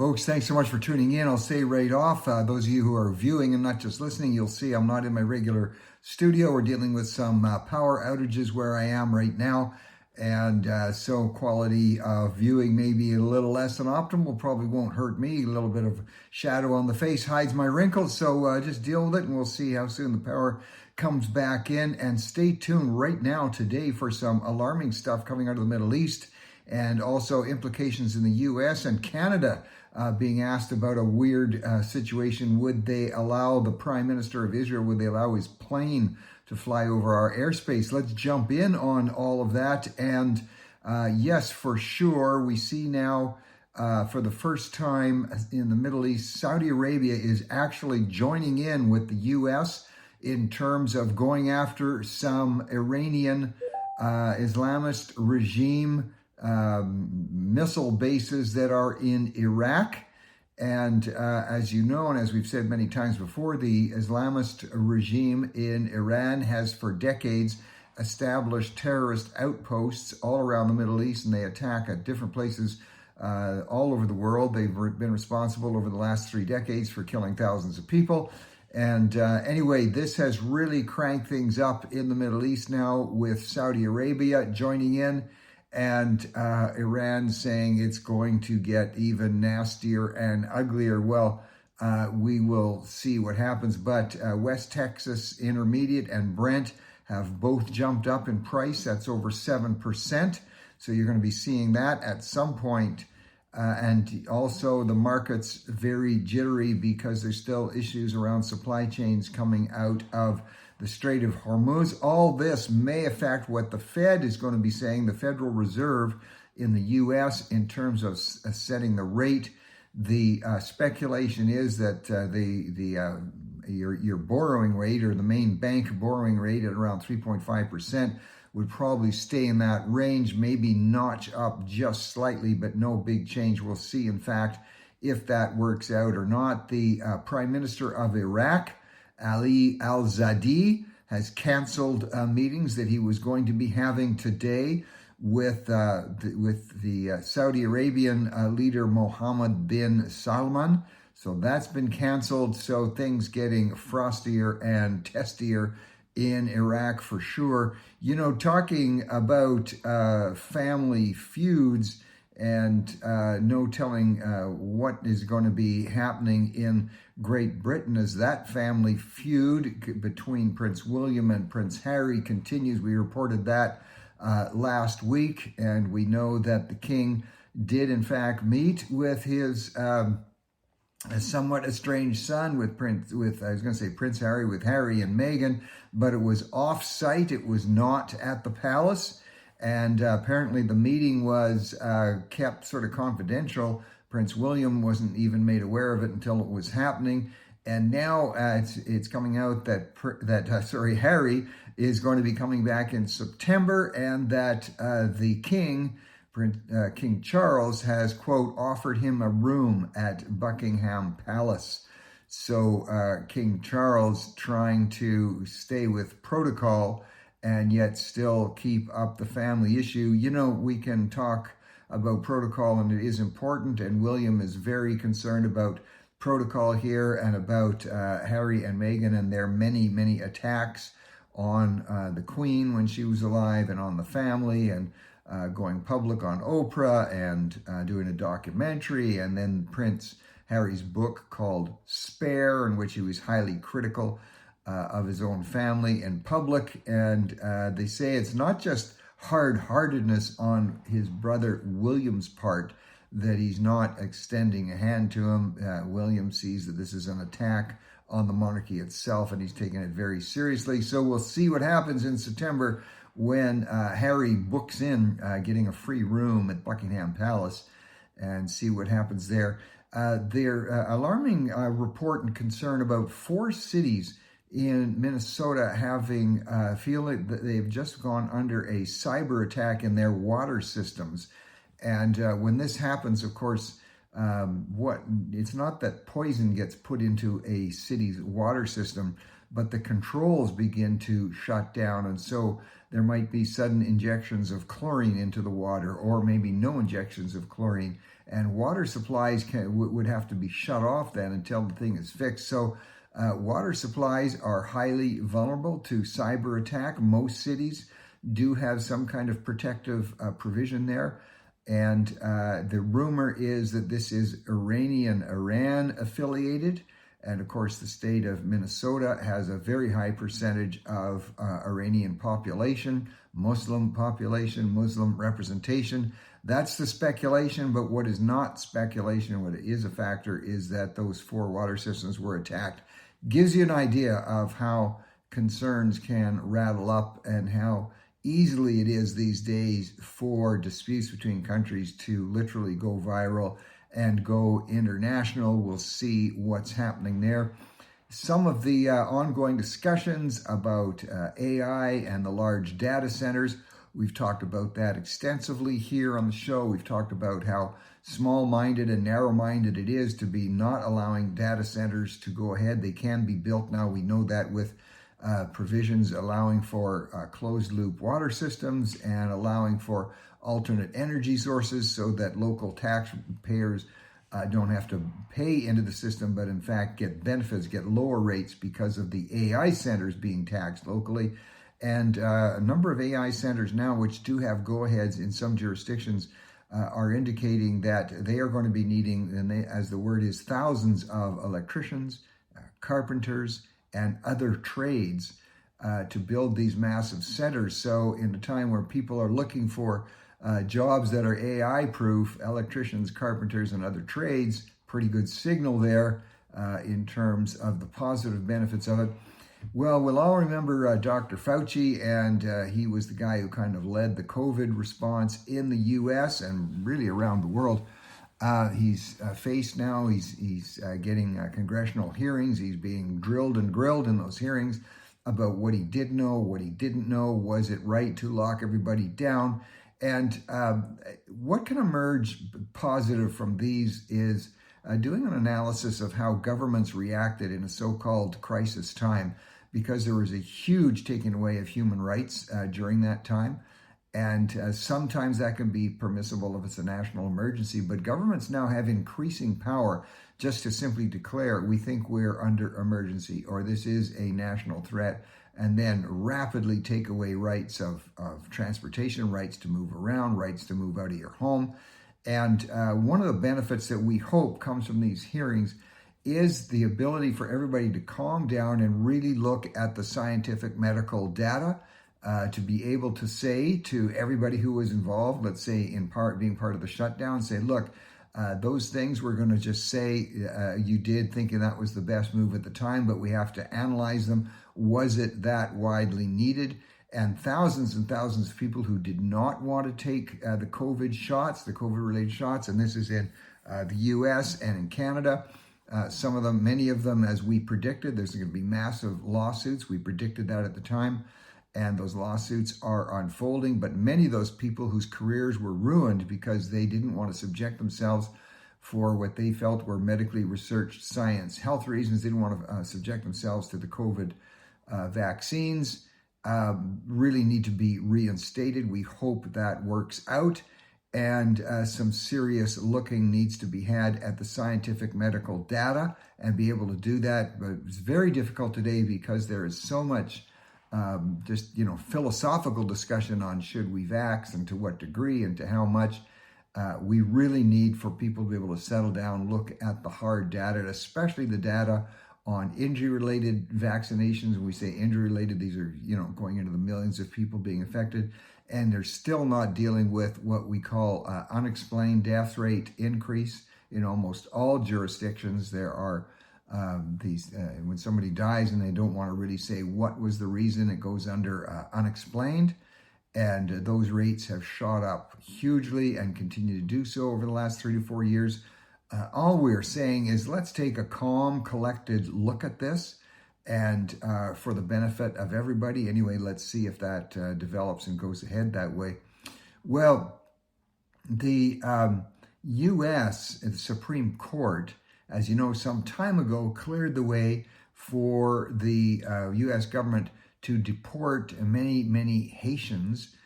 Folks, thanks so much for tuning in. I'll say right off, those of you who are viewing and not just listening, you'll see I'm not in my regular studio. We're dealing with some power outages where I am right now. And so quality of viewing may be a little less than optimal, probably won't hurt me. A little bit of shadow on the face hides my wrinkles. So just deal with it and we'll see how soon the power comes back in. And stay tuned right now today for some alarming stuff coming out of the Middle East and also implications in the US and Canada. Being asked about a weird situation. Would they allow the Prime Minister of Israel, would they allow his plane to fly over our airspace? Let's jump in on all of that. And yes, for sure, we see now for the first time in the Middle East, Saudi Arabia is actually joining in with the US in terms of going after some Iranian Islamist regime missile bases that are in Iraq. And as you know, and as we've said many times before, the Islamist regime in Iran has for decades established terrorist outposts all around the Middle East, and they attack at different places all over the world. They've been responsible over the last 3 decades for killing thousands of people. And anyway, this has really cranked things up in the Middle East now with Saudi Arabia joining in. And Iran saying it's going to get even nastier and uglier. Well, we will see what happens. But West Texas Intermediate and Brent have both jumped up in price. That's over 7%. So you're going to be seeing that at some point. And also the market's very jittery because there's still issues around supply chains coming out of the Strait of Hormuz. All this may affect what the Fed is going to be saying, the Federal Reserve in the U.S. in terms of setting the rate. The speculation is that your borrowing rate, or the main bank borrowing rate at around 3.5%, would probably stay in that range, maybe notch up just slightly, but no big change. We'll see, in fact, if that works out or not. The Prime Minister of Iraq, Ali al-Zadi, has canceled meetings that he was going to be having today with the Saudi Arabian leader Mohammed bin Salman. So that's been canceled. So things getting frostier and testier in Iraq for sure. You know, talking about family feuds and no telling what is going to be happening in Great Britain as that family feud between Prince William and Prince Harry continues. We reported that last week, and we know that the king did in fact meet with his somewhat estranged son with Prince Harry, with Harry and Meghan, but it was off-site. It was not at the palace. And apparently the meeting was kept sort of confidential. Prince William wasn't even made aware of it until it was happening. And now it's coming out that Harry is going to be coming back in September, and that the king, King Charles, has, quote, offered him a room at Buckingham Palace. So King Charles trying to stay with protocol and yet still keep up the family issue. You know, we can talk about protocol, and it is important, and William is very concerned about protocol here and about Harry and Meghan and their many, many attacks on the Queen when she was alive and on the family, and going public on Oprah and doing a documentary, and then Prince Harry's book called Spare, in which he was highly critical of his own family in public. And they say it's not just hard-heartedness on his brother William's part that he's not extending a hand to him. William sees that this is an attack on the monarchy itself, and he's taking it very seriously. So we'll see what happens in September when Harry books in getting a free room at Buckingham Palace, and see what happens there. Their alarming report and concern about 4 cities in Minnesota having feeling that they've just gone under a cyber attack in their water systems. And when this happens, of course, it's not that poison gets put into a city's water system. but the controls begin to shut down. And so there might be sudden injections of chlorine into the water, or maybe no injections of chlorine. And water supplies would have to be shut off then until the thing is fixed. So water supplies are highly vulnerable to cyber attack. Most cities do have some kind of protective provision there. And the rumor is that this is Iran affiliated. And of course, the state of Minnesota has a very high percentage of Iranian population, Muslim representation. That's the speculation, but what is not speculation, what is a factor, is that those 4 water systems were attacked. Gives you an idea of how concerns can rattle up and how easily it is these days for disputes between countries to literally go viral and go international. We'll see what's happening there. Some of the ongoing discussions about AI and the large data centers, we've talked about that extensively here on the show. We've talked about how small-minded and narrow-minded it is to be not allowing data centers to go ahead. They can be built now. We know that with provisions allowing for closed-loop water systems and allowing for alternate energy sources so that local taxpayers don't have to pay into the system, but in fact get benefits, get lower rates because of the AI centers being taxed locally. And a number of AI centers now, which do have go-aheads in some jurisdictions, are indicating that they are going to be needing, and they, as the word is, thousands of electricians, carpenters, and other trades to build these massive centers. So in a time where people are looking for jobs that are AI proof, electricians, carpenters, and other trades, pretty good signal there in terms of the positive benefits of it. Well, we'll all remember Dr. Fauci, and he was the guy who kind of led the COVID response in the US and really around the world. He's faced now, he's getting congressional hearings. He's being drilled and grilled in those hearings about what he did know, what he didn't know. Was it right to lock everybody down? And what can emerge positive from these is doing an analysis of how governments reacted in a so-called crisis time, because there was a huge taking away of human rights during that time. And sometimes that can be permissible if it's a national emergency, but governments now have increasing power just to simply declare, we think we're under emergency, or this is a national threat, and then rapidly take away rights of transportation, rights to move around, rights to move out of your home. And one of the benefits that we hope comes from these hearings is the ability for everybody to calm down and really look at the scientific medical data, to be able to say to everybody who was involved, let's say in part being part of the shutdown, say, look, those things we're going to just say you did thinking that was the best move at the time, but we have to analyze them. Was it that widely needed? And thousands of people who did not want to take the COVID shots, the COVID-related shots, and this is in the US and in Canada. Some of them, many of them, as we predicted, there's going to be massive lawsuits. We predicted that at the time, and those lawsuits are unfolding. But many of those people whose careers were ruined because they didn't want to subject themselves for what they felt were medically researched science health reasons, didn't want to subject themselves to the COVID vaccines, really need to be reinstated. We hope that works out, and some serious looking needs to be had at the scientific medical data and be able to do that. But it's very difficult today because there is so much philosophical discussion on should we vax and to what degree and to how much. We really need for people to be able to settle down, look at the hard data, especially the data on injury-related vaccinations. When we say injury-related, these are, going into the millions of people being affected, and they're still not dealing with what we call unexplained death rate increase. In almost all jurisdictions, there are when somebody dies and they don't want to really say what was the reason, it goes under unexplained. And those rates have shot up hugely and continue to do so over the last 3 to 4 years. All we're saying is let's take a calm, collected look at this, and for the benefit of everybody. Anyway, let's see if that develops and goes ahead that way. Well, the U.S. Supreme Court, as you know, some time ago cleared the way for the U.S. government to deport many, many Haitians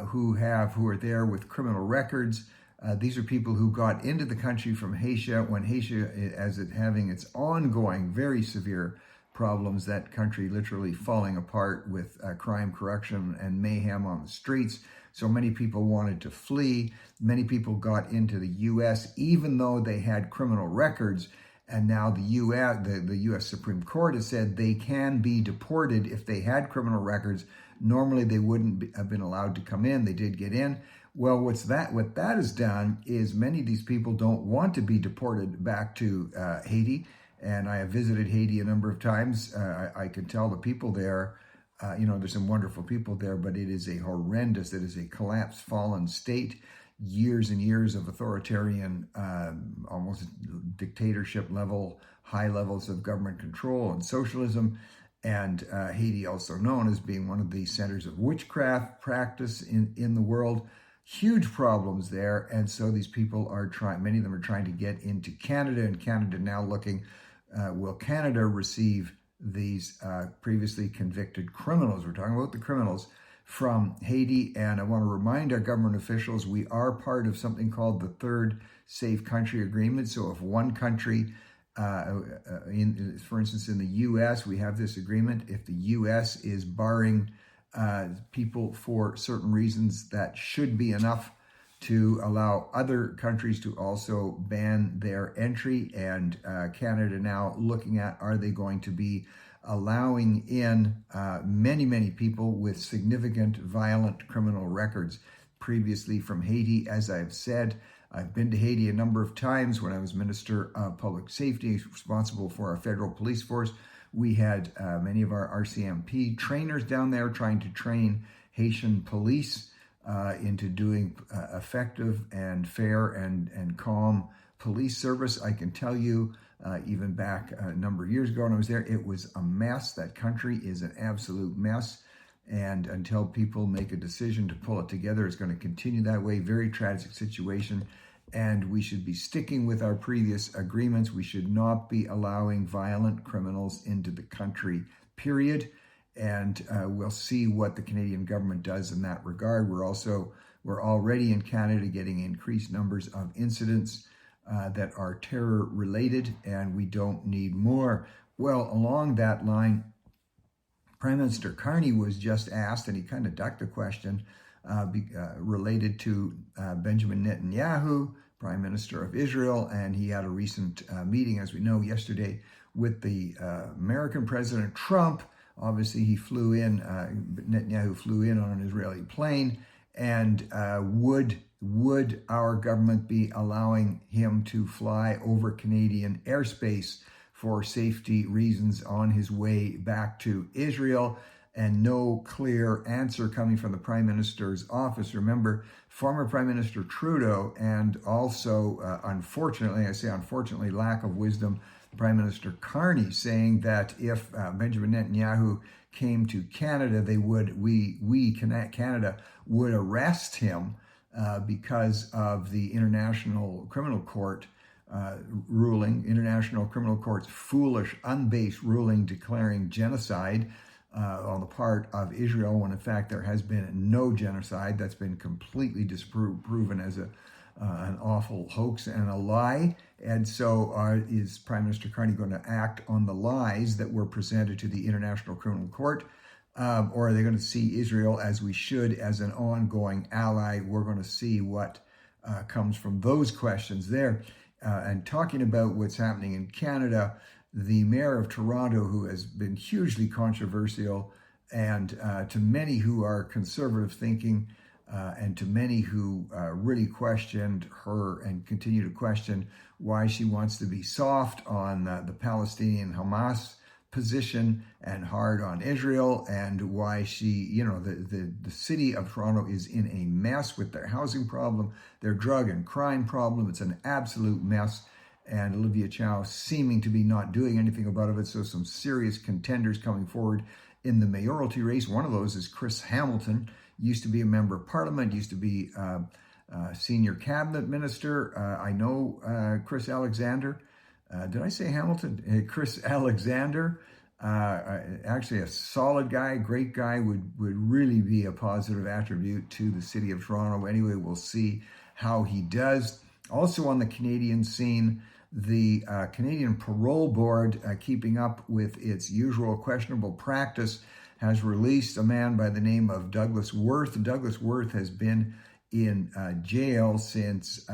who are there with criminal records. These are people who got into the country from Haiti when Haiti, as it having its ongoing, very severe problems, that country literally falling apart with crime, corruption, and mayhem on the streets. So many people wanted to flee. Many people got into the U.S. even though they had criminal records. And now the U.S. Supreme Court has said they can be deported if they had criminal records. Normally, they wouldn't have been allowed to come in. They did get in. Well, what that has done is many of these people don't want to be deported back to Haiti. And I have visited Haiti a number of times. I can tell the people there, there's some wonderful people there, but it is a horrendous, it is a collapsed, fallen state. Years and years of authoritarian, almost dictatorship level, high levels of government control and socialism. And Haiti, also known as being one of the centers of witchcraft practice in the world. Huge problems there. And so these people are many of them are trying to get into Canada, and Canada now looking, will Canada receive these previously convicted criminals? We're talking about the criminals from Haiti. And I want to remind our government officials, we are part of something called the Third Safe Country Agreement. So if one country, for instance, in the U.S., we have this agreement. If the U.S. is barring people for certain reasons, that should be enough to allow other countries to also ban their entry. And Canada now looking at, are they going to be allowing in many, many people with significant violent criminal records previously from Haiti? As I've said, I've been to Haiti a number of times when I was Minister of Public Safety, responsible for our federal police force. We had many of our RCMP trainers down there trying to train Haitian police into doing effective and fair and calm police service. I can tell you, even back a number of years ago when I was there, it was a mess. That country is an absolute mess. And until people make a decision to pull it together, it's going to continue that way. Very tragic situation. And we should be sticking with our previous agreements. We should not be allowing violent criminals into the country, period. And we'll see what the Canadian government does in that regard. We're already in Canada getting increased numbers of incidents that are terror related, and we don't need more. Well, along that line, Prime Minister Carney was just asked, and he kind of ducked the question related to Benjamin Netanyahu, Prime Minister of Israel, and he had a recent meeting, as we know, yesterday with the American President Trump. Obviously, Netanyahu flew in on an Israeli plane, and would our government be allowing him to fly over Canadian airspace for safety reasons on his way back to Israel? And no clear answer coming from the Prime Minister's office. Remember, former Prime Minister Trudeau, and also, unfortunately, I say unfortunately, lack of wisdom, Prime Minister Carney, saying that if Benjamin Netanyahu came to Canada, Canada would arrest him because of the International Criminal Court ruling, International Criminal Court's foolish, unbased ruling declaring genocide on the part of Israel, when in fact there has been no genocide. That's been completely disproven as an awful hoax and a lie. And so is Prime Minister Carney going to act on the lies that were presented to the International Criminal Court? Or are they going to see Israel, as we should, as an ongoing ally? We're going to see what comes from those questions there. And talking about what's happening in Canada, the mayor of Toronto, who has been hugely controversial, and to many who are conservative thinking, and to many who really questioned her and continue to question why she wants to be soft on the Palestinian Hamas position and hard on Israel, and why she, the city of Toronto is in a mess with their housing problem, their drug and crime problem. It's an absolute mess. And Olivia Chow seeming to be not doing anything about it. So some serious contenders coming forward in the mayoralty race. One of those is Chris Hamilton, used to be a member of parliament, used to be senior cabinet minister. I know Chris Alexander. did I say Hamilton? Chris Alexander, actually a solid guy, great guy, would really be a positive attribute to the city of Toronto. Anyway, we'll see how he does. Also on the Canadian scene, the Canadian Parole Board, keeping up with its usual questionable practice, has released a man by the name of Douglas Worth. Douglas Worth has been in jail since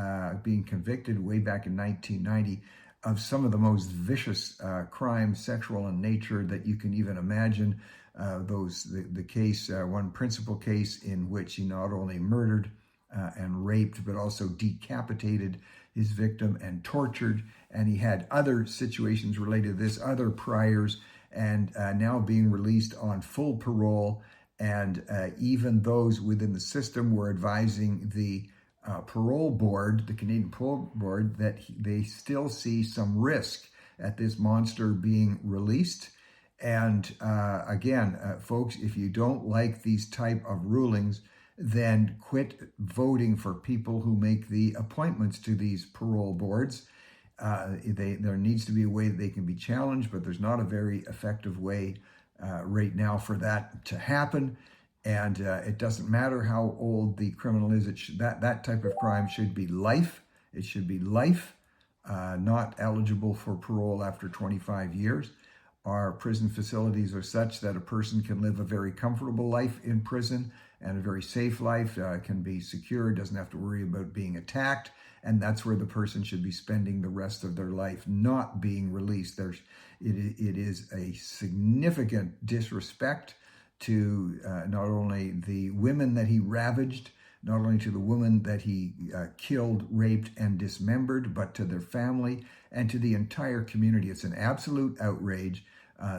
being convicted way back in 1990 of some of the most vicious crimes, sexual in nature, that you can even imagine. The case, one principal case in which he not only murdered and raped, but also decapitated his victim and tortured. And he had other situations related to this, other priors, and now being released on full parole. And even those within the system were advising the parole board, the Canadian Parole Board, that they still see some risk at this monster being released. And again, folks, if you don't like these type of rulings, then quit voting for people who make the appointments to these parole boards. There needs to be a way that they can be challenged, but there's not a very effective way right now for that to happen. And it doesn't matter how old the criminal is. That type of crime should be life. It should be life, not eligible for parole after 25 years. Our prison facilities are such that a person can live a very comfortable life in prison and a very safe life, can be secure, doesn't have to worry about being attacked. And that's where the person should be spending the rest of their life, not being released. It is a significant disrespect to not only the women that he ravaged, not only to the women that he killed, raped, and dismembered, but to their family and to the entire community. It's an absolute outrage.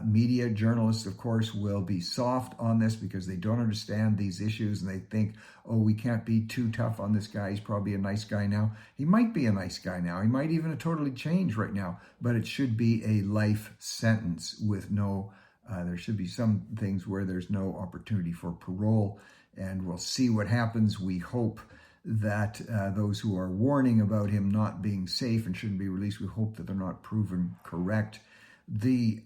Media journalists, of course, will be soft on this because they don't understand these issues and they think, oh, we can't be too tough on this guy. He's probably a nice guy now. He might be a nice guy now. He might even have totally changed right now, but it should be a life sentence with no, there should be some things where there's no opportunity for parole, and we'll see what happens. We hope that those who are warning about him not being safe and shouldn't be released, we hope that they're not proven correct. The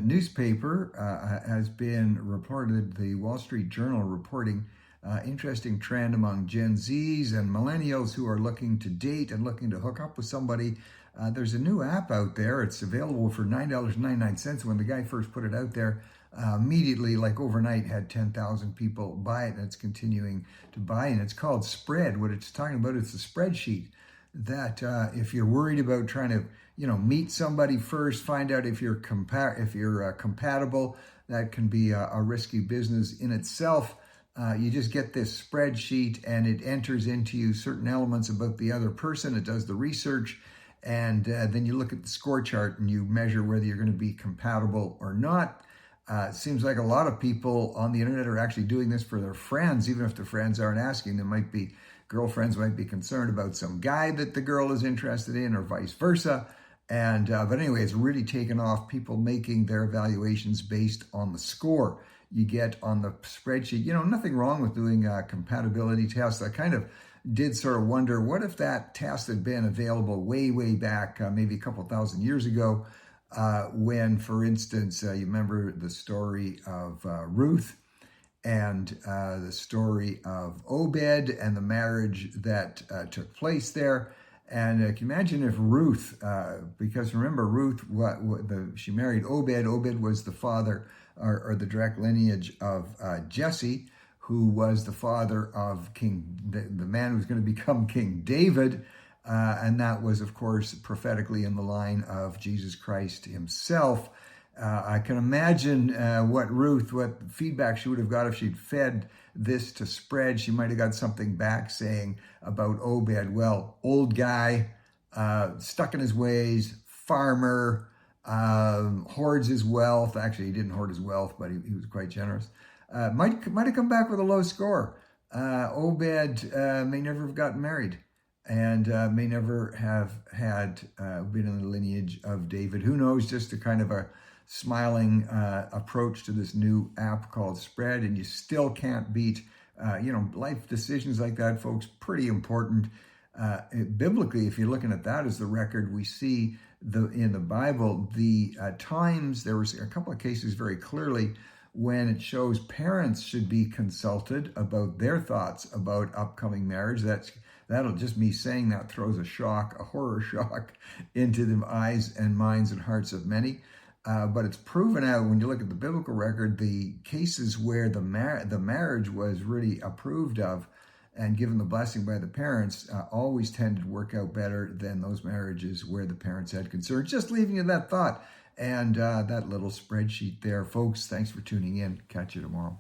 newspaper has been reported, the Wall Street Journal reporting interesting trend among Gen Zs and millennials who are looking to date and looking to hook up with somebody. There's a new app out there. It's available for $9.99. When the guy first put it out there, immediately, like overnight, had 10,000 people buy it, and it's continuing to buy. And it's called Spread. What it's talking about, it's a spreadsheet that if you're worried about trying to, meet somebody first, find out if you're compatible, that can be a risky business in itself. You just get this spreadsheet and it enters into you certain elements about the other person. It does the research, and then you look at the score chart and you measure whether you're going to be compatible or not. It seems like a lot of people on the internet are actually doing this for their friends, even if their friends aren't asking. There might be girlfriends might be concerned about some guy that the girl is interested in, or vice versa. And but anyway, it's really taken off. People making their evaluations based on the score you get on the spreadsheet. Nothing wrong with doing compatibility tests. I kind of did sort of wonder, what if that test had been available way back, maybe a couple thousand years ago, when, for instance, you remember the story of Ruth and the story of Obed and the marriage that took place there. And can you imagine if Ruth, because remember Ruth, she married Obed. Obed was the father or the direct lineage of Jesse, who was the father of the man who was going to become King David. And that was, of course, prophetically in the line of Jesus Christ himself. I can imagine what feedback she would have got if she'd fed this to Spread. She might have got something back saying about Obed, well, old guy, stuck in his ways, farmer, hoards his wealth. Actually, he didn't hoard his wealth, but he was quite generous. Might have come back with a low score. Obed may never have gotten married, and may never have had been in the lineage of David. Who knows? Just a kind of a smiling approach to this new app called Spread, and you still can't beat Life decisions like that, folks, pretty important. Biblically, if you're looking at that as the record, we see in the Bible the times, there was a couple of cases very clearly when it shows parents should be consulted about their thoughts about upcoming marriage. That'll just me saying that throws a horror shock into the eyes and minds and hearts of many. But it's proven out when you look at the biblical record, the cases where the marriage was really approved of and given the blessing by the parents always tended to work out better than those marriages where the parents had concerns. Just leaving you that thought and that little spreadsheet there. Folks, thanks for tuning in. Catch you tomorrow.